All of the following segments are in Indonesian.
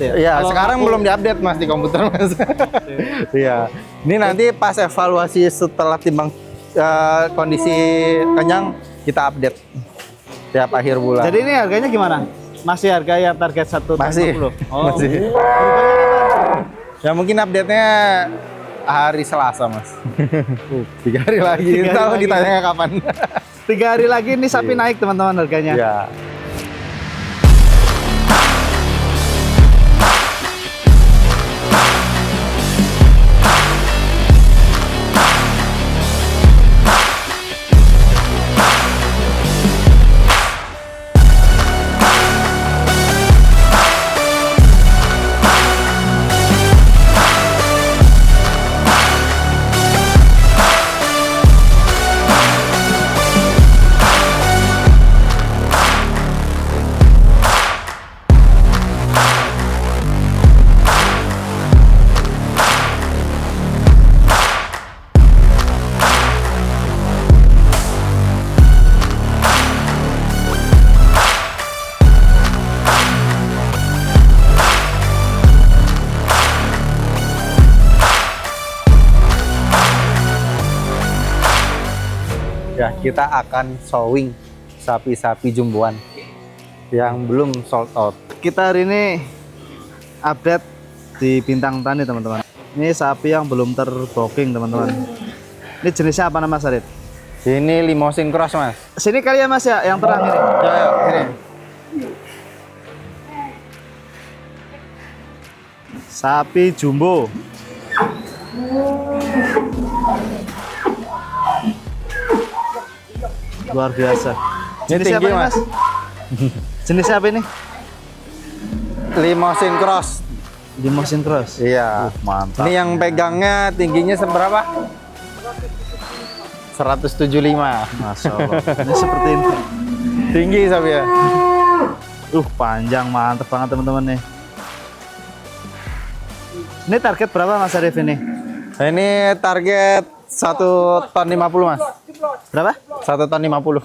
ya? Iya, Kalau sekarang belum diupdate Mas di komputer Mas. Iya. Ini nanti pas evaluasi setelah timbang kondisi kenyang kita update tiap akhir bulan. Jadi ini harganya gimana? Masih harga yang target 1 Masih. Oh. Masih. Ya mungkin update-nya hari Selasa Mas. 3 hari lagi. 3 hari Tahu lagi. ditanya kapan. 3 hari lagi ini sapi naik teman-teman harganya. Ya. Ya, kita akan showing sapi-sapi jumboan yang belum sold out. Kita hari ini update di Bintang Tani teman-teman. Ini sapi yang belum terbooking teman-teman. Ini jenisnya apa nama Sarit? Ini limousine cross Mas. Sini kali ya Mas ya, yang terang ini. Ya, sini. Sapi jumbo. Luar biasa. Ini Jenisnya tinggi, apa nih, Mas. Jenisnya apa ini? Limousine cross. Limousine cross. Iya. Mantap. Ini yang pegangnya tingginya seberapa? 175. Masya Allah. Ini seperti ini. Tinggi sapi ya. Panjang, mantap banget teman-teman nih. Ini target berapa Mas Arif ini? Ini target 1 ton 50 Mas. Berapa? 1 ton 50.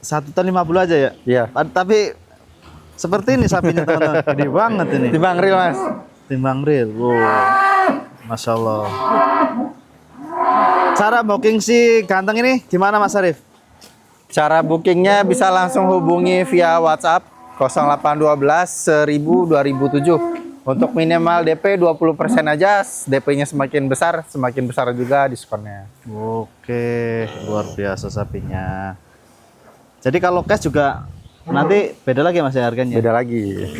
1 ton 50 aja ya? Iya. Tapi seperti ini sapinya teman-teman. Gede banget ini. Timbang real Mas. Timbang real. Wow. Masya Allah. Cara booking si ganteng ini gimana Mas Arif? Cara bookingnya bisa langsung hubungi via WhatsApp 0812 1000 2007. Untuk minimal DP 20% aja. DP-nya semakin besar juga diskonnya. Oke, luar biasa sapinya. Jadi kalau cash juga nanti beda lagi Mas ya harganya? Beda lagi.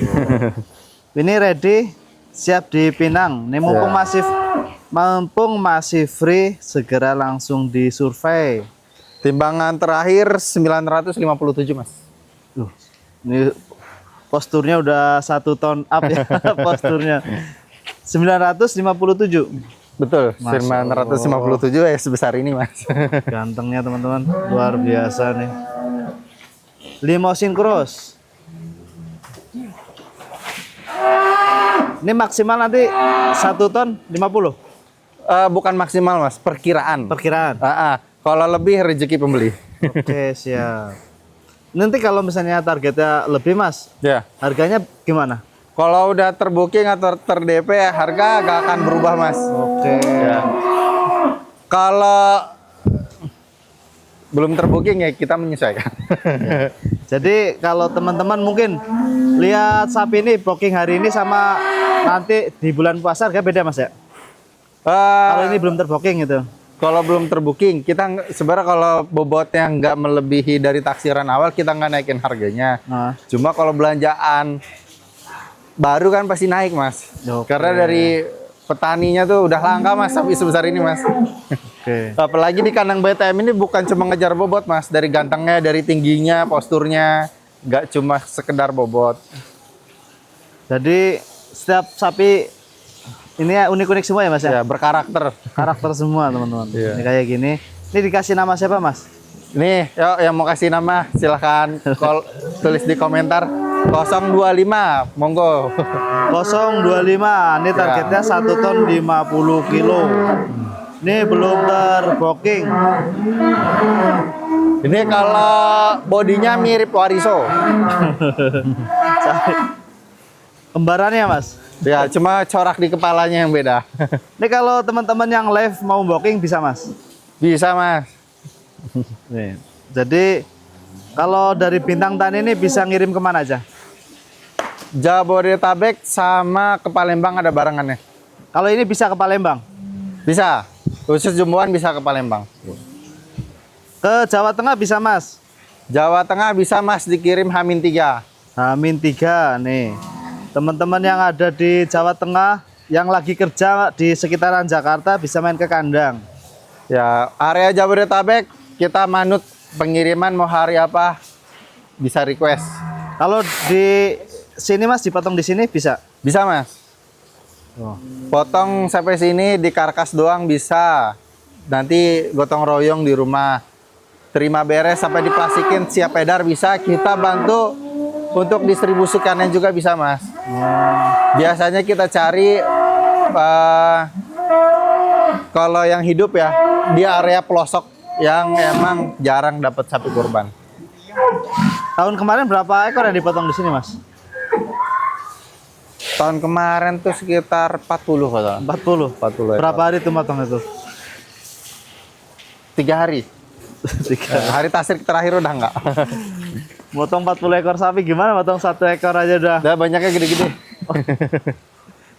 Ini ready, siap dipinang. Ini mumpung masih free, segera langsung disurvei. Timbangan terakhir 957 Mas. Ini posturnya udah 1 ton up ya posturnya. 957. Betul, Masya 957 ya sebesar ini Mas. Gantengnya teman-teman, luar biasa nih. Limousine cross. Ini maksimal nanti 1 ton 50. Bukan maksimal Mas, perkiraan. Perkiraan. Kalau lebih rezeki pembeli. Oke, siap. Nanti kalau misalnya targetnya lebih Mas, Ya. harganya gimana? Kalau udah terbooking atau ter-DP harga gak akan berubah Mas. Oke. Ya. Kalau belum terbooking ya kita menyesuaikan. Jadi kalau teman-teman mungkin lihat sapi ini booking hari ini sama nanti di bulan puasa harga beda Mas ya? Kalau ini belum terbooking gitu. Kalau belum terbooking, kita sebenarnya kalau bobotnya nggak melebihi dari taksiran awal, kita nggak naikin harganya. Cuma kalau belanjaan baru kan pasti naik Mas. Karena dari petaninya tuh udah langka Mas sapi sebesar ini Mas. Oke. Apalagi di kandang BTM ini bukan cuma ngejar bobot Mas, dari gantengnya, dari tingginya, posturnya, nggak cuma sekedar bobot. Jadi setiap sapi ini ya unik-unik semua ya Mas ya? Ya, berkarakter. Karakter semua teman-teman. Iya. Ini kayak gini. Ini dikasih nama siapa Mas? Nih, yuk yang mau kasih nama silahkan tulis di komentar 025, monggo. 025. Ini targetnya 1 ton 50 kilo. Ini belum terbooking. Ini kalau bodinya mirip Wariso. Kembarannya Mas. Ya, cuma corak di kepalanya yang beda. Ini kalau teman-teman yang live mau booking bisa Mas? Bisa, Mas. Nih. Jadi kalau dari Bintang Tani ini bisa ngirim kemana aja? Jabodetabek sama ke Palembang ada barengannya. Kalau ini bisa ke Palembang? Bisa. Khusus jumboan bisa ke Palembang. Ke Jawa Tengah bisa Mas? Jawa Tengah bisa Mas dikirim H-3. H-3 nih. Teman-teman yang ada di Jawa Tengah yang lagi kerja di sekitaran Jakarta bisa main ke kandang. Ya, area Jabodetabek kita manut pengiriman mau hari apa bisa request. Kalau di sini Mas dipotong di sini bisa? Bisa, Mas. Oh. Potong sampai sini di karkas doang bisa. Nanti gotong royong di rumah. Terima beres sampai diplastikin siap edar bisa. Kita bantu untuk distribusikannya juga bisa, Mas. Biasanya kita cari kalau yang hidup ya di area pelosok yang emang jarang dapat sapi kurban. Tahun kemarin berapa ekor yang dipotong di sini Mas? Tahun kemarin tuh sekitar 40 kalau. 40? 40 ekor. Berapa hari tuh motong itu? 3 hari. 3. Hari tasrik terakhir udah enggak. Motong 40 ekor sapi gimana? Motong 1 ekor aja udah. Udah banyaknya gede-gede.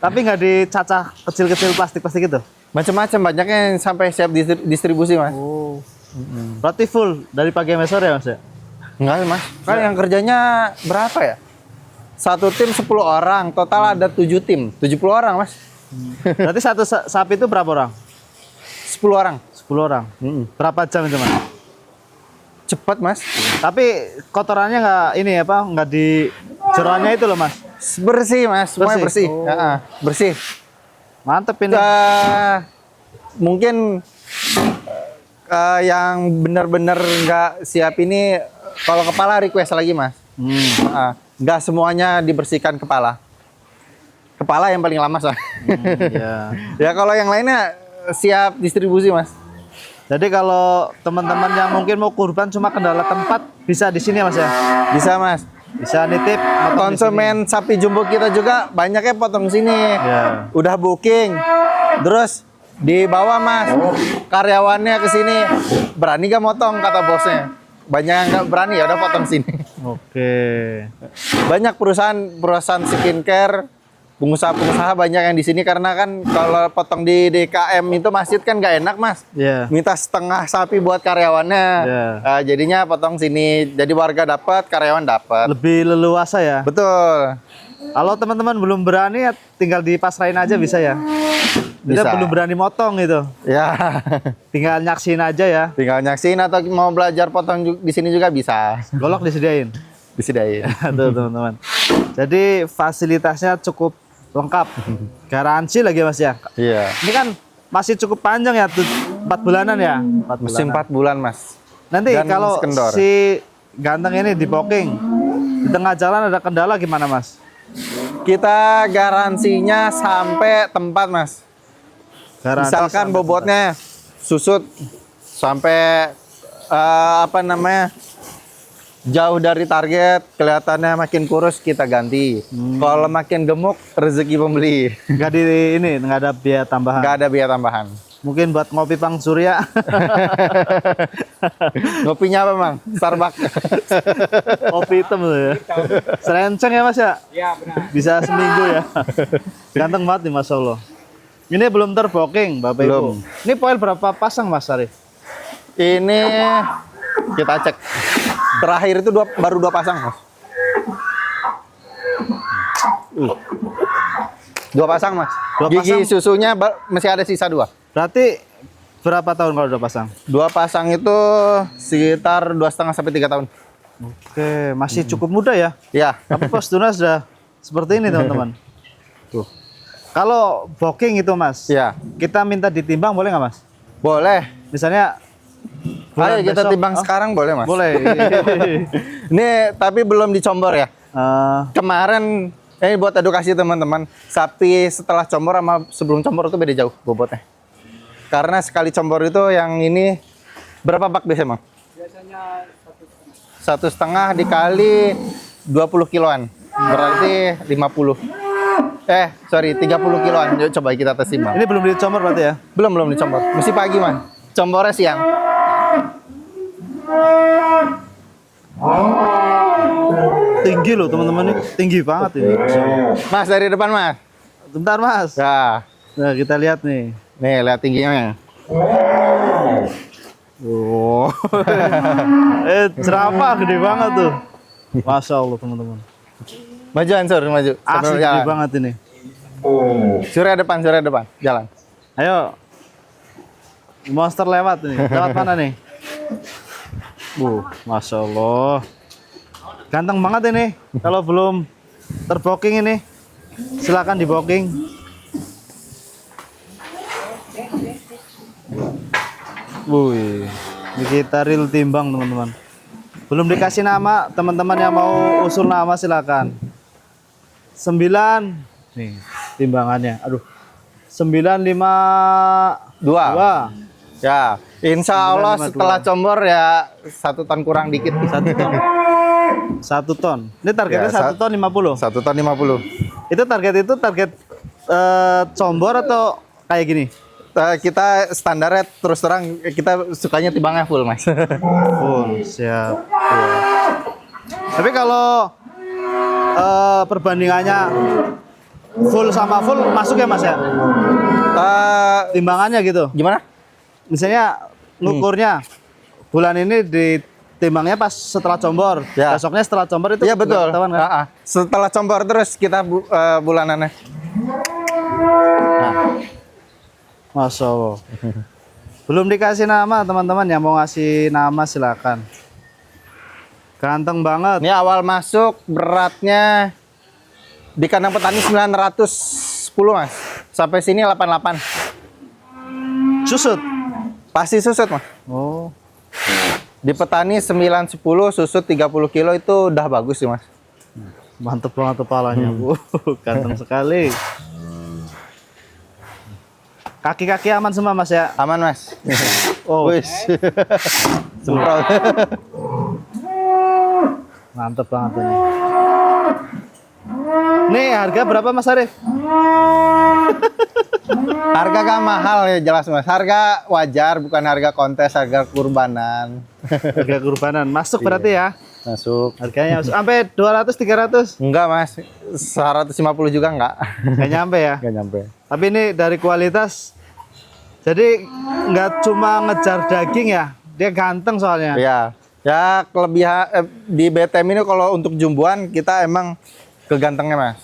Tapi nggak dicacah kecil-kecil plastik-plastik gitu? Macam-macam, banyaknya yang sampai siap distribusi, Mas. Oh. Berarti full dari pagi sampai sore ya Mas ya? Enggak, Mas. Kan yang kerjanya berapa ya? Satu tim 10 orang, total ada 7 tim. 70 orang, Mas. Berarti satu sapi itu berapa orang? 10 orang. 10 orang. Berapa jam itu Mas? Cepat, Mas. Tapi kotorannya nggak ini apa? Nggak di jeroannya itu loh Mas? Bersih, Mas. Semuanya bersih. Oh. Bersih. Mantep ini. Mungkin yang benar-benar nggak siap ini kalau kepala request lagi, Mas. Nggak semuanya dibersihkan kepala. Kepala yang paling lama, Mas. Ya. Ya kalau yang lainnya siap distribusi, Mas. Jadi kalau teman-teman yang mungkin mau kurban cuma kendala tempat bisa di sini ya Mas ya? Bisa, Mas. Bisa nitip motong di Konsumen sapi jumbo kita juga banyaknya potong sini. Ya. Udah booking. Terus dibawa, Mas. Karyawannya ke sini. Berani gak motong kata bosnya. Banyak yang nggak berani ya udah potong sini. Oke. Banyak perusahaan skincare, pengusaha-pengusaha banyak yang di sini karena kan kalau potong di DKM itu masjid kan nggak enak, Mas. Iya. Minta setengah sapi buat karyawannya. Iya. Jadinya potong sini. Jadi warga dapat, karyawan dapat. Lebih leluasa ya. Betul. Kalau teman-teman belum berani ya tinggal dipasrahin aja bisa ya. Kita Bisa. belum berani motong gitu. Ya. Tinggal nyaksin aja ya. Tinggal nyaksin atau mau belajar potong di sini juga bisa. Golok disediain. Disediain. Tuh teman-teman. Jadi fasilitasnya cukup lengkap. Garansi lagi Mas ya. Iya. Ini kan masih cukup panjang ya, 4 bulanan ya. 4 Musim bulanan. 4 bulan, Mas. Nanti Dan kalau kendor. si ganteng ini di booking, di tengah jalan ada kendala gimana Mas? Kita garansinya sampai tempat, Mas. Garansi Misalkan sampai bobotnya susut sampai jauh dari target, kelihatannya makin kurus kita ganti. Kalau makin gemuk, rezeki pembeli. nggak di ini, nggak ada biaya tambahan. Nggak ada biaya tambahan. Mungkin buat ngopi Pang Surya. Ngopinya apa, Mang? Starbucks. Kopi hitam tuh ya. Serenceng ya Mas ya? Iya benar. Bisa seminggu ya. Ganteng banget nih Masya Allah. Ini belum terbooking Bapak Belum. Ibu. Ini poil berapa pasang Mas Arif? Ini kita cek. Terakhir itu baru 2 pasang, Mas. 2 pasang, Mas. 2 Gigi pasang? susunya masih ada sisa 2. Berarti berapa tahun kalau udah pasang? 2 pasang itu sekitar 2,5 sampai 3 tahun. Oke, masih cukup muda ya. Ya. Tapi posturnya sudah seperti ini teman-teman. Tuh. Kalau booking itu Mas, Ya. kita minta ditimbang boleh nggak Mas? Boleh. Misalnya Ayo bulan kita besok- timbang oh, sekarang boleh, Mas. Boleh. Ini tapi belum dicombor ya. Kemarin ini buat edukasi teman-teman, sapi setelah combor sama sebelum combor itu beda jauh bobotnya. Karena sekali combor itu yang ini berapa bak biasanya, Bang? Biasanya 1,5 dikali 20 kiloan. Berarti 50. Sorry, 30 kiloan. Yuk coba kita tes timbang. Ini belum dicomor berarti ya? Belum dicombor. Mesti pagi, Mas. Combornya siang. Tinggi loh teman-teman nih, tinggi banget ini. Mas dari depan, Mas. Bentar Mas. Nah, Nah kita lihat nih. nih lihat tingginya. Oh, jerapah gede banget tuh. Masya Allah teman-teman. Maju Ansur, maju. Asli Sambil gede jalan. banget ini. Surya depan, jalan. Ayo. Monster lewat nih. Lewat mana nih? Masya Allah. Ganteng banget ini. Kalau belum terbooking ini, silakan di booking. Wih, ini kita real timbang teman-teman. Belum dikasih nama, teman-teman yang mau usul nama silakan. 9 nih timbangannya. Aduh. 952. Ya, insya Allah 952. setelah combor ya 1 ton kurang dikit. 1 ton. 1 ton. Ini targetnya Ya, 1 ton 50. 1 ton 50. Itu target combor atau kayak gini? Kita standarnya terus terang kita sukanya timbangnya full, Mas. Full, siap. Tapi kalau perbandingannya full sama full masuk ya Mas ya? Timbangannya gitu. Gimana? Misalnya ngukurnya bulan ini ditimbangnya pas setelah combor. Ya. Besoknya setelah combor itu Iya betul. nggak ketahuan, kan? Setelah combor terus kita bulanannya. Masya Allah. Belum dikasih nama teman-teman, yang mau ngasih nama silakan. Ganteng banget. Ini awal masuk beratnya di kandang petani 910, Mas. Sampai sini 88. Susut. Pasti susut, Mas. Oh. Di petani 910 susut 30 kilo itu udah bagus sih, Mas. Mantep banget kepalanya. Ganteng sekali. Kaki-kaki aman semua Mas ya? Aman, Mas. Oh. Wis. Semprot. Mantep banget ini. Nih harga berapa Mas Arif? Harga gak mahal ya jelas, Mas. Harga wajar, bukan harga kontes, harga kurbanan. Harga kurbanan. Masuk berarti ya? Masuk. Harganya masuk. Sampai 200 300? Enggak, Mas. 150 juga enggak. Nggak nyampe ya? Enggak nyampe. Tapi ini dari kualitas. Jadi nggak cuma ngejar daging ya. Dia ganteng soalnya. Iya. Ya kelebihan di BTM ini kalau untuk jumbuan kita emang kegantengnya, Mas.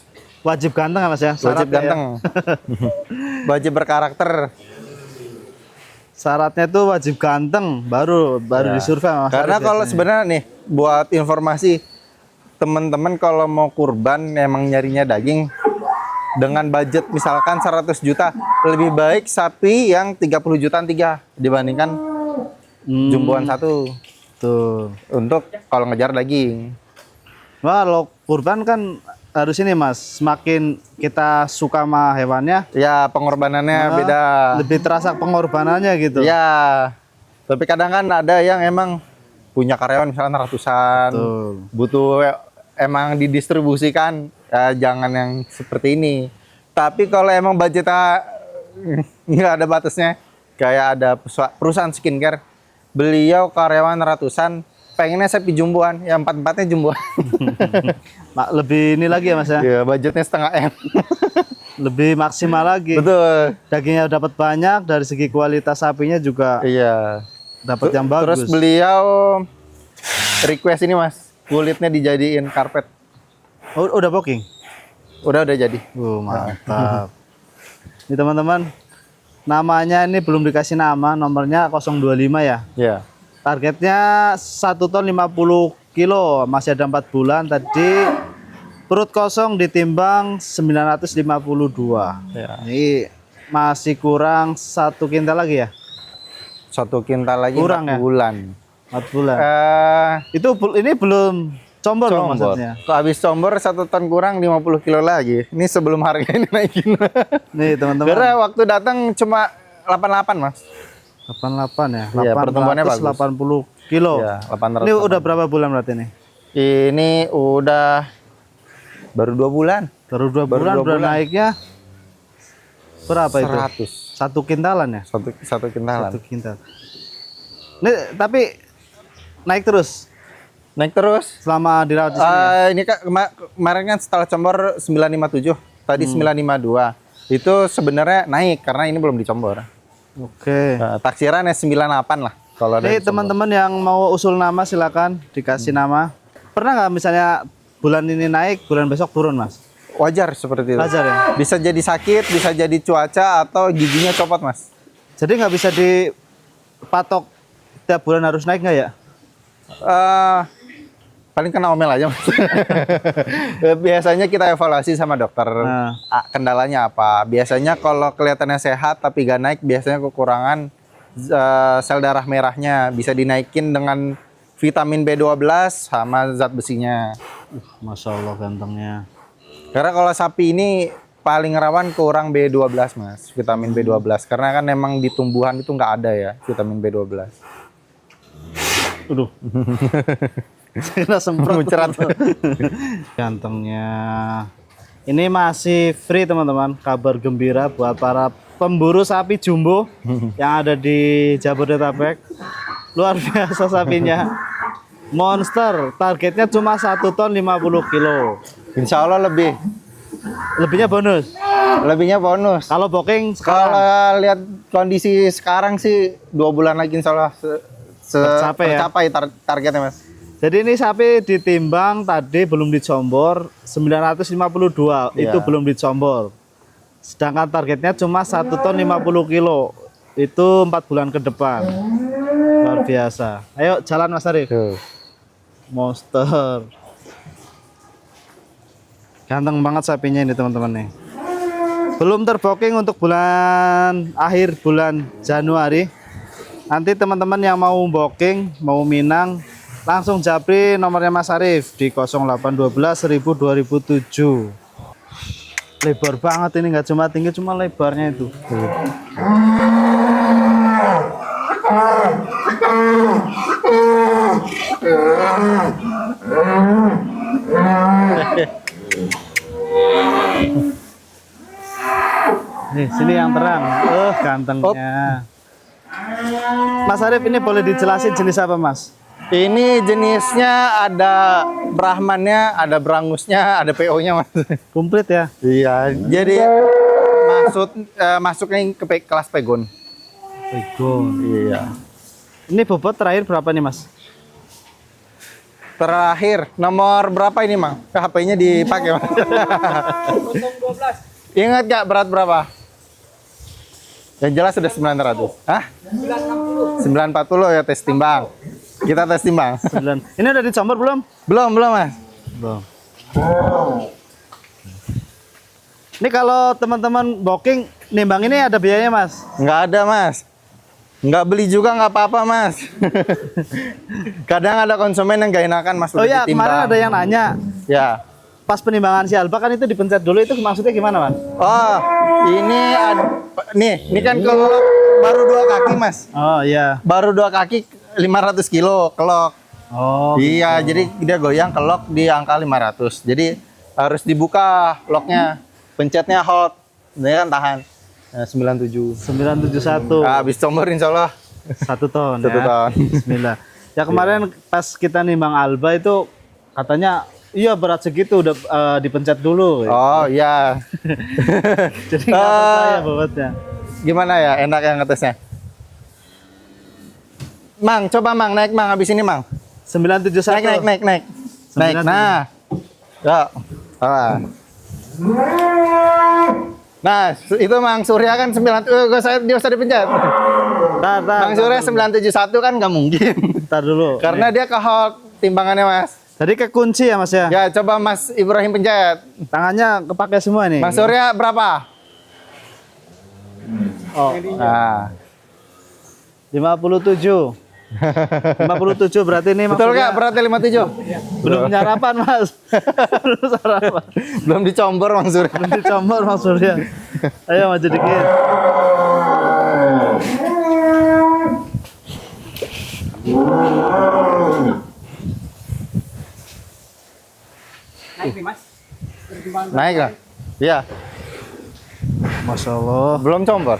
Wajib ganteng ya Mas ya? Wajib Syaratnya ganteng. ya? Wajib berkarakter. Syaratnya tuh wajib ganteng baru Ya. disurvei Mas. Karena Arif kalau biasanya. sebenarnya nih buat informasi teman-teman kalau mau kurban emang nyarinya daging dengan budget misalkan 100 juta lebih baik sapi yang 30 jutaan 3 dibandingkan jumbuan satu Tuh. untuk kalau ngejar daging. Wah, kalau kurban kan harus ini Mas, semakin kita suka sama hewannya, Ya pengorbanannya beda. lebih terasa pengorbanannya gitu. Ya. Tapi kadang kan ada yang emang punya karyawan misalkan ratusan, Betul. butuh emang didistribusikan, ya jangan yang seperti ini. Tapi kalau emang budgetnya nggak ada batasnya, kayak ada perusahaan skincare, beliau karyawan ratusan, pengennya sapi jumbuan, ya 4-4-nya jumbuan. Lebih ini lagi ya Mas ya, Ya budgetnya setengah M. lebih maksimal lagi. Betul. Dagingnya dapat banyak, dari segi kualitas sapinya juga Iya. dapat yang bagus. Terus beliau request ini, Mas, kulitnya dijadiin karpet. Oh, udah booking? Udah jadi. Mantap. Ini teman-teman, namanya ini belum dikasih nama, nomornya 025 ya. Iya. Targetnya 1 ton 50 kilo, masih ada 4 bulan. Tadi perut kosong ditimbang 952. Ya. Ini masih kurang 1 kintal lagi ya? 1 kintal lagi Kurang 4 ya? bulan. 4 bulan. Itu Ini belum combor loh maksudnya. Kok habis combor 1 ton kurang 50 kilo lagi. Ini sebelum harga ini naikin. Nih teman-teman. Karena waktu datang cuma 88, Mas. 88 ya. Iya, pertumbuhannya bagus. 80 kilo. Iya, 800. Ini udah berapa bulan berarti nih? Ini udah baru 2 bulan. Baru 2 Baru bulan 2 udah bulan. naiknya berapa itu? 100. 1 kintalan ya? Satu kintalan. 1 kintal. Ini tapi naik terus Naik terus. selama dirawat di sini. Ya? Ini kan kemarin kan setelah combor 957, tadi 952. Itu sebenarnya naik karena ini belum dicombor. Oke. Taksirannya 98 lah kalau Nih teman-teman yang mau usul nama silakan dikasih nama. Pernah nggak misalnya bulan ini naik, bulan besok turun, Mas? Wajar seperti itu. Wajar ya. Bisa jadi sakit, bisa jadi cuaca atau giginya copot, Mas. Jadi nggak bisa dipatok tiap bulan harus naik nggak ya? Paling kena omel aja, Mas. Biasanya kita evaluasi sama dokter. Nah. Kendalanya apa? Biasanya kalau kelihatannya sehat tapi gak naik, biasanya kekurangan sel darah merahnya. Bisa dinaikin dengan vitamin B12 sama zat besinya. Masya Allah gantengnya. Karena kalau sapi ini paling rawan kurang B12, Mas. Vitamin B12. Karena kan memang di tumbuhan itu nggak ada ya vitamin B12. Aduh. Saya semprot. Muncrat. Gantengnya. Ini masih free teman-teman. Kabar gembira buat para pemburu sapi jumbo yang ada di Jabodetabek. Luar biasa sapinya. Monster. Targetnya cuma 1 ton 50 kilo. Insya Allah lebih. Lebihnya bonus. Lebihnya bonus. Kalau booking sekarang Kalau lihat kondisi sekarang sih 2 bulan lagi insya Allah Tercapai ya? targetnya, Mas. Jadi ini sapi ditimbang tadi belum dicombor 952 Iya. itu belum dicombor. Sedangkan targetnya cuma 1 ton 50 kilo. Itu 4 bulan ke depan. Luar biasa. Ayo jalan Mas Arif. Tuh. Monster. Ganteng banget sapinya ini teman-teman nih. Belum terbooking untuk akhir bulan Januari. Nanti teman-teman yang mau booking, mau minang, langsung japri nomornya Mas Arif di 0812 1000 2007. Lebar banget ini, nggak cuma tinggi, cuma lebarnya itu. Nih, sini yang terang. Gantengnya. Mas Arif, ini boleh dijelasin jenis apa, Mas? Ini jenisnya ada Brahmannya, ada Brangusnya, ada PO-nya, Mas. Komplit ya? Iya, jadi masuknya ke kelas Pegon. Pegon. Iya. Ini bobot terakhir berapa nih, Mas? Terakhir, nomor berapa ini, Mang? HP-nya dipakai, Mas. 12. Ingat gak berat berapa? Yang jelas sudah 900. Hah? 940 ya tes timbang. Kita tes timbang. 9. Ini udah dicombor belum? Belum, Mas. Belum. Ini kalau teman-teman booking nimbang ini ada biayanya, Mas? Nggak ada, Mas. Nggak beli juga nggak apa-apa, Mas. Kadang ada konsumen yang nggak enakan, Mas. Oh udah ya, ditimbang. kemarin ada yang nanya. Ya. Pas penimbangan si Alba kan itu dipencet dulu, itu maksudnya gimana, Mas? Oh, ini kan kelok baru 2 kaki, Mas. Oh iya. Baru 2 kaki 500 kilo kelok. Oh. Iya, jadi dia goyang kelok di angka 500. Jadi harus dibuka loknya. Pencetnya hold. Ini kan tahan. Nah, 97. 971. Habis combor insya Allah 1 ton 1 ya. ton. Bismillah. Ya kemarin pas kita nimbang Alba itu katanya iya berat segitu udah dipencet dulu. Oh iya. Jadi nggak percaya bobotnya. Gimana ya enak yang ngetesnya? Mang, coba Mang naik Mang habis ini Mang. 971. Naik. Naik. 97. Nah. Ya. Nah, itu Mang Surya kan 9 dia usah dipencet. Mang Surya 971 kan nggak mungkin. Ntar dulu. Karena dia ke hold timbangannya, Mas. Tadi kekunci ya, Mas ya? Ya, coba Mas Ibrahim pencet. Tangannya kepake semua nih. Mang Surya berapa? Oh. Nah. 57. 57 berarti ini Betul maksudnya nggak beratnya 57? belum sarapan, Mas. Belum sarapan. Belum dicombor Mang Surya. Belum dicombor Mas Surya. Ayo maju dikit. Naik nih Mas. Naik lah. Iya, Masya Allah. belum combor.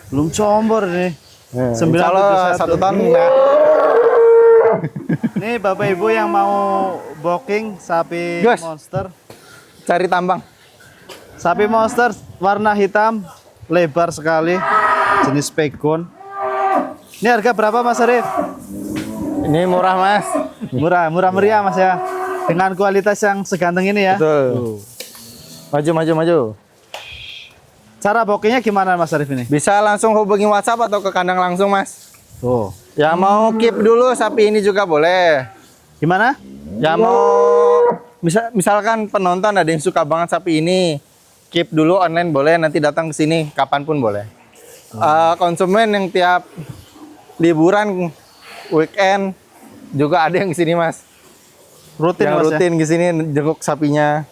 Belum combor nih. Insya Allah 1 ton enggak. Nih Bapak Ibu yang mau booking sapi Gus. monster. Cari tambang. Sapi monster warna hitam, lebar sekali, jenis pegon. Ini harga berapa Mas Arif? Ini murah mas. Murah, murah meriah Mas ya. Dengan kualitas yang seganteng ini ya. Betul. Maju. Cara bookingnya gimana Mas Arif ini? Bisa langsung hubungi WhatsApp atau ke kandang langsung mas. Tuh. Yang mau keep dulu sapi ini juga boleh. Gimana? Yang mau misalkan penonton ada yang suka banget sapi ini, keep dulu online boleh. Nanti datang ke sini kapanpun boleh. Konsumen yang tiap liburan weekend juga ada yang kesini mas. Rutin Yang Mas ya? rutin kesini jenguk sapinya.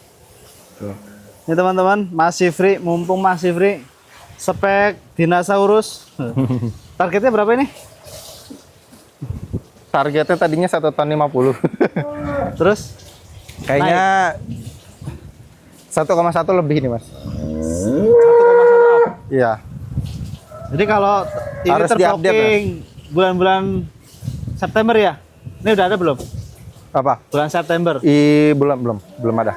Ini teman-teman, masih free, mumpung masih free. Spek dinosaurus. Targetnya berapa ini? Targetnya tadinya 1 ton 50. Terus? Kayaknya 1,1 lebih nih mas. 1,1 up. Iya. Jadi kalau ini Harus diupdate, terbooking bulan-bulan September ya? Ini udah ada belum? Apa? Bulan September. Belum ada.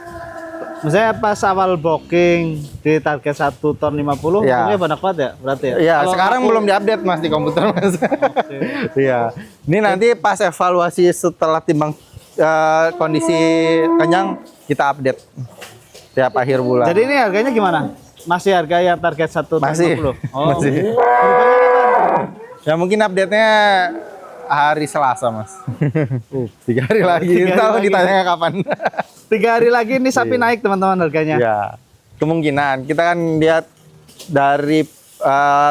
Misalnya pas awal booking di target 1 ton 50, Ya. untungnya banyak banget ya berarti ya? Iya, Kalau sekarang aku- belum diupdate mas di komputer mas. Iya. Ini nanti pas evaluasi setelah timbang kondisi kenyang kita update tiap akhir bulan. Jadi ini harganya gimana? Masih harga yang target 1 ton Masih. 50? Masih. Berubahnya kapan? Ya mungkin update-nya hari Selasa mas. 3 hari lagi. 3 hari Tahu lagi. ditanya kapan? 3 hari lagi ini sapi naik teman-teman harganya. Ya, kemungkinan kita kan lihat dari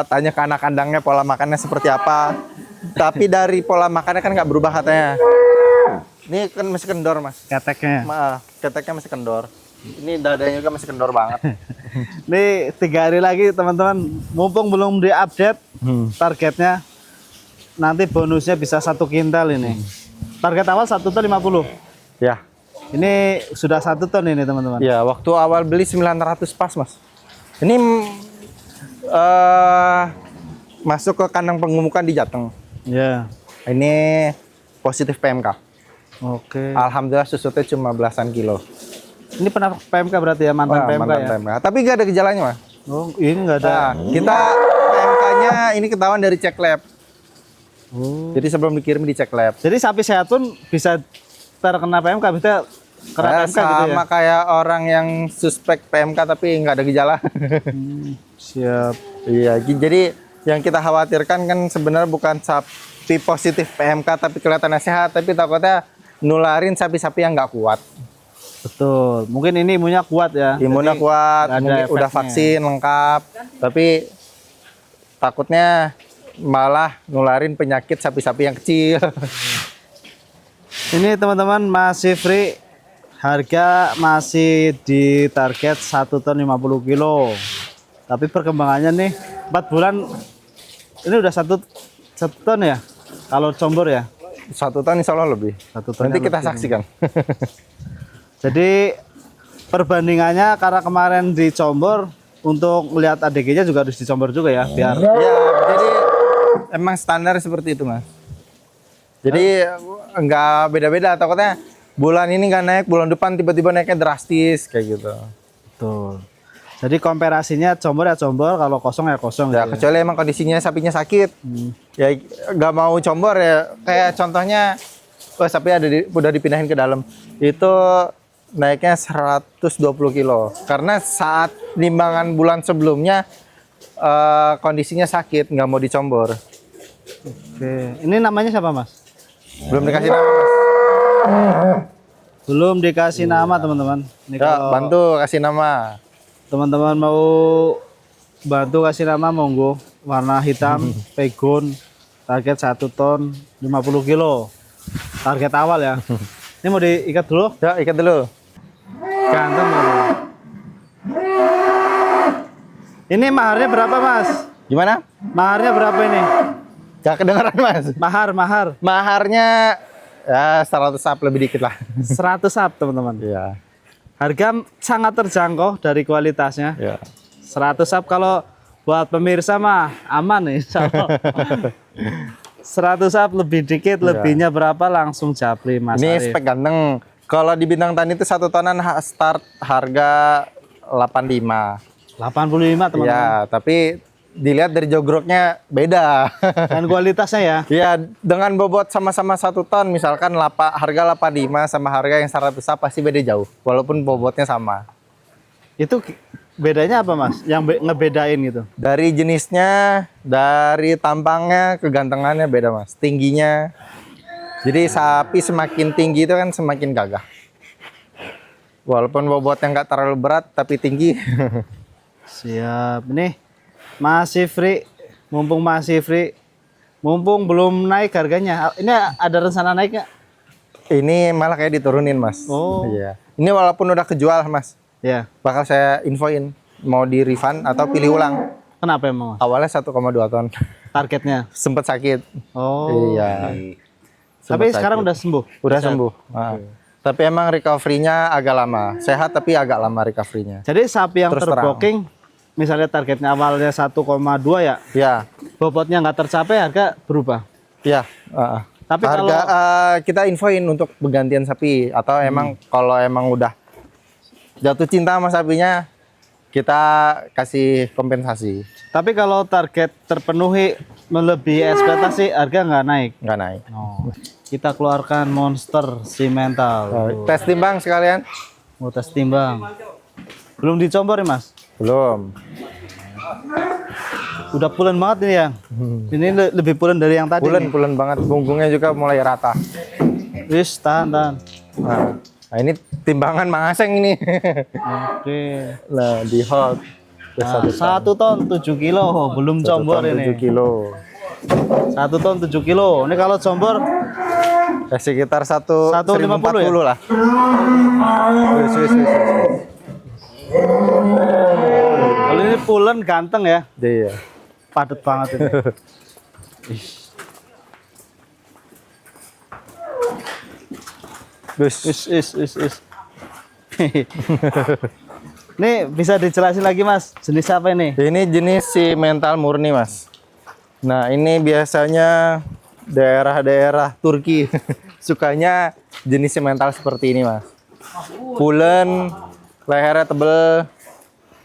tanya ke anak kandangnya pola makannya seperti apa. Tapi dari pola makannya kan nggak berubah katanya. Ini kan masih kendor mas. Keteknya. Maaf, keteknya masih kendor. Ini dadanya juga masih kendor banget. Ini 3 hari lagi teman-teman, mumpung belum diupdate targetnya, nanti bonusnya bisa 1 kintal ini. Target awal 1 ton 50. Ya, Ini sudah 1 ton ini teman-teman. ya waktu awal beli 900 pas mas. Ini masuk ke kandang penggemukan di Jateng. Ya. Ini positif PMK. Oke. Alhamdulillah susutnya cuma belasan kilo. Ini pernah PMK berarti ya, mantan Wah, PMK mantan ya. PMK. Tapi nggak ada gejalanya mas. Oh, ini enggak ada. Nah, kita PMK-nya ini ketahuan dari cek lab. Oh. Jadi sebelum dikirim dicek lab. Jadi sapi sehat pun bisa terkena PMK, bisa kena PMK gitu ya. Sama kayak orang yang suspek PMK tapi nggak ada gejala. Siap. Iya, jadi yang kita khawatirkan kan sebenarnya bukan sapi positif PMK tapi kelihatannya sehat, tapi takutnya nularin sapi-sapi yang nggak kuat. Betul. Mungkin ini imunnya kuat ya. Imunnya Jadi kuat, nggak ada mungkin udah efeknya. vaksin lengkap, tapi takutnya malah nularin penyakit sapi-sapi yang kecil. Ini teman-teman masih free. Harga masih di target 1 ton 50 kilo. Tapi perkembangannya nih 4 bulan ini udah 1 ton ya. Kalau combor ya. 1 ton insya Allah lebih. 1 ton. Nanti kita saksikan. Jadi perbandingannya karena kemarin dicombor, untuk melihat ADG-nya juga harus dicombor juga ya, biar Ya, jadi emang standar seperti itu mas. Jadi nggak beda-beda. Takutnya bulan ini nggak naik, bulan depan tiba-tiba naiknya drastis kayak gitu. betul. Jadi komparasinya combor ya combor, kalau kosong ya kosong. Ya gitu kecuali emang kondisinya sapinya sakit, ya nggak mau combor ya. Kayak contohnya, sapi udah dipindahin ke dalam, itu naiknya 120 kilo. Karena saat nimbangan bulan sebelumnya kondisinya sakit, nggak mau dicombor. Oke, ini namanya siapa mas? Belum dikasih nama mas. Belum dikasih nama teman-teman. Ini Ya, kalau bantu kasih nama. teman-teman mau bantu kasih nama monggo. Warna hitam, pegon, target 1 ton 50 kilo. Target awal ya. Ini mau diikat dulu? Ya, ikat dulu. Ganteng baru. Ini maharnya berapa mas? Gimana? Maharnya berapa ini? Gak kedengeran mas. Mahar. Maharnya ya 100 up lebih dikit lah. 100 up teman-teman. Iya. Harga sangat terjangkau dari kualitasnya. Ya. 100 sub kalau buat pemirsa mah aman nih. 100 sub lebih dikit, lebihnya berapa langsung japri Mas Ini Arif. spek ganteng. Kalau di Bintang Tani itu 1 tonan start harga 85. 85 teman-teman. Ya, tapi dilihat dari jogroknya beda. Dan kualitasnya ya. Ya, dengan bobot sama-sama 1 ton, misalkan harga 85 sama harga yang 100 sub pasti beda jauh, walaupun bobotnya sama. Itu bedanya apa Mas? Yang ngebedain gitu? Dari jenisnya, dari tampangnya, kegantengannya beda Mas. Tingginya. Jadi sapi semakin tinggi itu kan semakin gagah. Walaupun bobotnya nggak terlalu berat, tapi tinggi. Siap. Nih, masih free. Mumpung masih free. Mumpung belum naik harganya. Ini ada rencana naik nggak? Ini malah kayak diturunin Mas. Oh. Iya. Ini walaupun udah kejual Mas. Ya. Bakal saya infoin. Mau di refund atau pilih ulang. Kenapa emang Mas? Awalnya 1,2 ton. Targetnya? Sempet sakit. Oh. Iya. Tapi Sempet sekarang sakit. udah sembuh? Udah sembuh. Tapi emang recovery-nya agak lama. Sehat tapi agak lama recovery-nya. Jadi sapi yang Terus terang. terbooking, misalnya targetnya awalnya 1,2 ya, Ya. bobotnya nggak tercapai, harga berubah. Ya. Tapi harga kalau kita infoin untuk penggantian sapi atau emang kalau emang udah jatuh cinta sama sapinya kita kasih kompensasi. tapi kalau target terpenuhi melebihi ekspektasi, harga nggak naik. Nggak naik. Oh. Kita keluarkan monster simental. Tes timbang sekalian? Mau tes timbang. Belum dicombor ya Mas? Belum. Udah pulen banget ini ya. Ini lebih pulen dari yang tadi. Pulen banget. Punggungnya juga mulai rata. Wis, tahan. Nah, ini timbangan Mang Aseng ini. Oke. Nah, di hold. Nah, 1 ton 7 kilo, belum combor ini. 7 kilo. 1 ton 7 kilo. Ini kalau combor Sekitar 150 1.040 lah. Wis. kalau ini pulen ganteng ya. Iya. Padet banget ini. Is. Nih bisa dijelasin lagi Mas, jenis apa ini? Ini jenis si mental murni Mas. Nah ini biasanya daerah-daerah Turki sukanya jenis si mental seperti ini Mas. Pulen, lehernya tebel.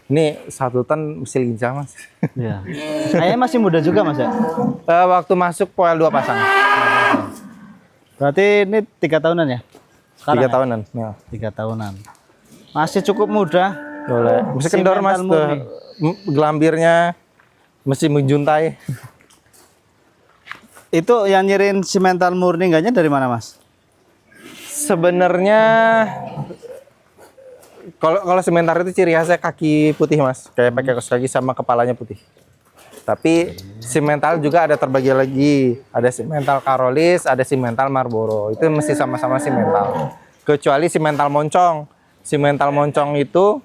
Ini 1 ton mesti lincah Mas. Iya. Kayaknya masih muda juga Mas ya? Waktu masuk poel 2 pasang. Berarti ini 3 tahunan ya? 3 ya? tahunan. Ya. 3 tahunan. Masih cukup muda. Boleh. Mesti Si kendor Mas mental tuh. murni. Gelambirnya mesti menjuntai. Itu yang nyirin simental murni enggaknya dari mana Mas? Sebenarnya kalau sementar itu ciri khasnya kaki putih Mas, kayak pakai kaos kaki sama kepalanya putih. Tapi simental juga ada terbagi lagi, ada simental Karolis, ada simental Marlboro. Itu mesti sama-sama simental. Kecuali simental moncong. Simental moncong itu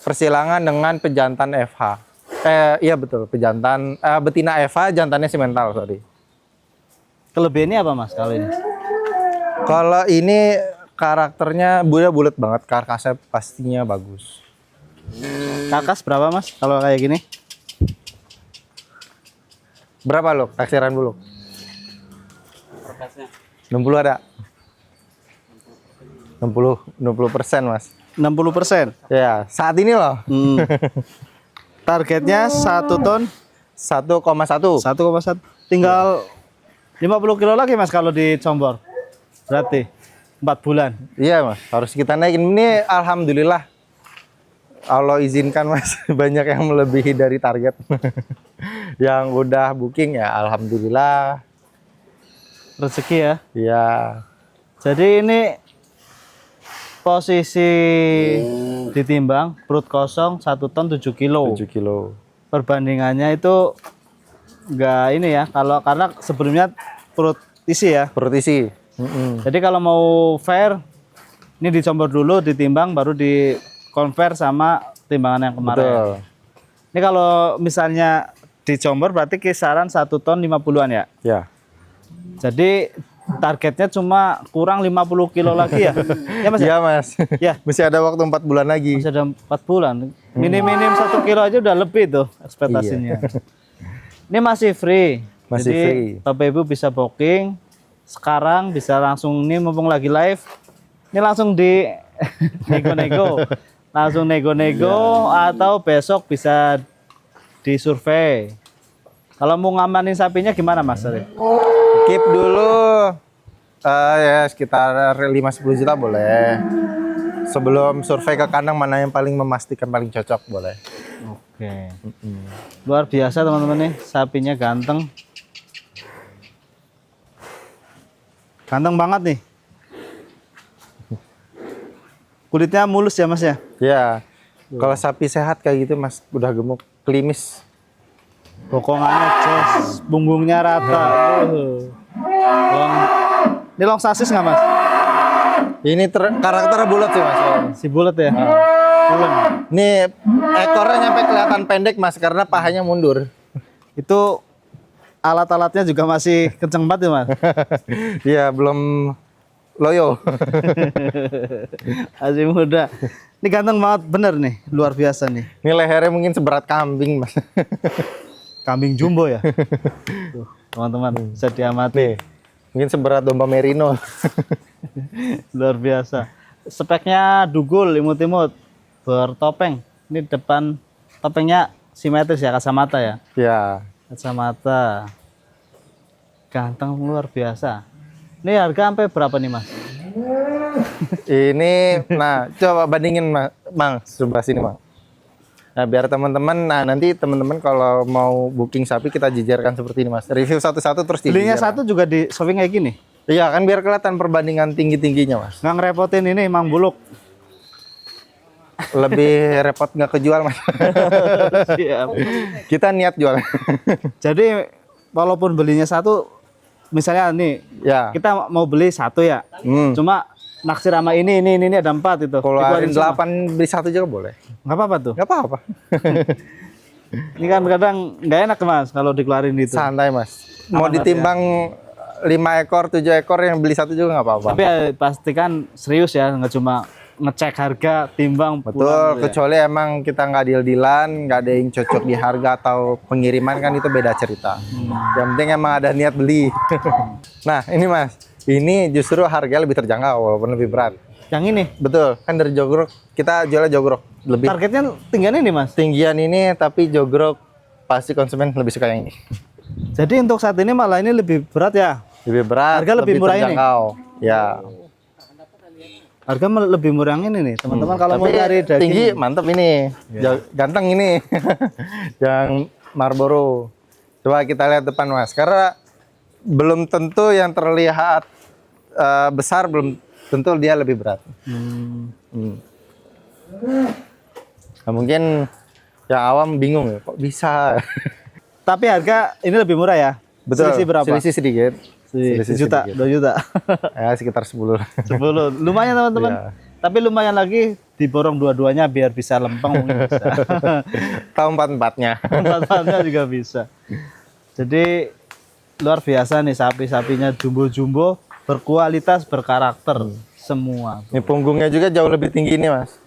persilangan dengan pejantan FH. Iya betul, pejantan betina FH, jantannya simental, sorry. Kelebihannya apa Mas kalau ini? Kalau ini karakternya bulat banget, karkasnya pastinya bagus. Kakas berapa Mas kalau kayak gini? Berapa lo taksiran dulu? 60 ada? 60% Mas. 60%. Ya, saat ini loh. Targetnya 1 ton 1,1. 1,1. Tinggal 50 kilo lagi Mas kalau dicombor. Berarti 4 bulan. Iya Mas, harus kita naikin. Ini alhamdulillah Allah izinkan Mas, banyak yang melebihi dari target. Yang udah booking ya alhamdulillah. Rezeki ya. Iya. Jadi ini posisi ditimbang perut kosong 1 ton 7 kilo. 7 kilo. Perbandingannya itu enggak ini ya, karena sebelumnya perut isi ya. Perut isi. Jadi kalau mau fair ini dicombor dulu, ditimbang baru di convert sama timbangan yang kemarin. Betul. Ini kalau misalnya dicombor berarti kisaran 1 ton 50-an ya. Ya. Jadi targetnya cuma kurang 50 kilo lagi ya. Ya Mas. Iya Mas. Ya. Masih ada waktu 4 bulan lagi. Masih ada 4 bulan. Minim-minim 1 kilo aja udah lebih tuh ekspektasinya. Ini masih free. Masih Jadi, free. Bapak Ibu bisa booking sekarang, bisa langsung ini mumpung lagi live. Ini langsung di nego-nego. Langsung nego-nego atau besok bisa disurvei. Kalau mau ngamanin sapinya gimana Mas? Keep dulu ya sekitar 5-10 juta boleh. Sebelum survei ke kandang mana yang paling memastikan paling cocok boleh. Oke. Luar biasa teman-teman nih, sapinya ganteng. Ganteng banget nih. Kulitnya mulus ya Mas ya? Ya. Kalau sapi sehat kayak gitu Mas, udah gemuk, klimis. Bokongannya jos, punggungnya rata. Ini long sasis nggak Mas? Ini karakternya bulat sih Mas. Si bulat ya? Bulat. Ini ekornya nyampe kelihatan pendek Mas karena pahanya mundur. Itu alat-alatnya juga masih kenceng banget ya Mas? Iya, belum loyo. Masih muda. Ini ganteng banget bener nih, luar biasa nih. Ini lehernya mungkin seberat kambing Mas. Kambing jumbo ya? Tuh, teman-teman bisa diamati. Nih, mungkin seberat domba merino. Luar biasa. Speknya dugul, imut-imut, bertopeng. Ini depan topengnya simetris ya, kacamata ya. Ya. Kacamata. Ganteng luar biasa. Ini harga sampai berapa nih Mas? Ini, nah coba bandingin Mang, sebelah sini Mang. Nah biar teman-teman, nah nanti teman-teman kalau mau booking sapi kita jejerkan seperti ini Mas. Review satu-satu terus Belinya dijejer. satu juga di shopping kayak gini? Iya kan biar kelihatan perbandingan tinggi-tingginya Mas. Nggak ngerepotin ini Mang Buluk. Lebih repot nggak kejual Mas. Siap. Kita niat jual. Jadi walaupun belinya satu, misalnya nih Ya. kita mau beli satu ya, cuma naksir sama ini ada 4 itu. Kalau ada Dikeluarin semua. 8 beli satu juga boleh. Nggak apa-apa tuh. Nggak apa-apa. Ini kan kadang nggak enak Mas kalau dikeluarin itu. Santai Mas. Mau Aman, Mas, ditimbang 5 ekor, 7 ekor yang beli satu juga nggak apa-apa. Tapi pastikan serius ya, nggak cuma ngecek harga, timbang, Betul, pulang gitu ya. kecuali emang kita nggak deal-dealan, nggak ada yang cocok di harga atau pengiriman kan itu beda cerita. Yang penting emang ada niat beli. Nah ini Mas, ini justru harganya lebih terjangkau walaupun lebih berat. Yang ini Betul, kan dari jogrok, kita jualnya jogrok. Lebih targetnya tinggian ini Mas. tinggian ini tapi jogrok pasti konsumen lebih suka yang ini. Jadi untuk saat ini malah ini lebih berat ya. Lebih berat, Harga lebih murah ini? terjangkau. Ya. Harga lebih murah yang ini nih teman-teman kalau mau Tapi cari daging. tinggi mantep ini. Ganteng ini. Yang Marlboro. Coba kita lihat depan Mas. Karena belum tentu yang terlihat besar belum tentu dia lebih berat. Nah, mungkin yang awam bingung ya kok bisa. Tapi harga ini lebih murah ya. Betul. Selisih berapa? Selisih sedikit. Selisih Sejuta, sedikit. 2 juta. Ya sekitar 10. 10. Lumayan teman-teman. Iya. Tapi lumayan lagi diborong dua-duanya biar bisa lempeng mungkin bisa. Tahu 4-4-nya. Empat-empatnya juga bisa. Jadi luar biasa nih sapi-sapinya jumbo-jumbo, berkualitas, berkarakter semua. Ini punggungnya juga jauh lebih tinggi nih Mas.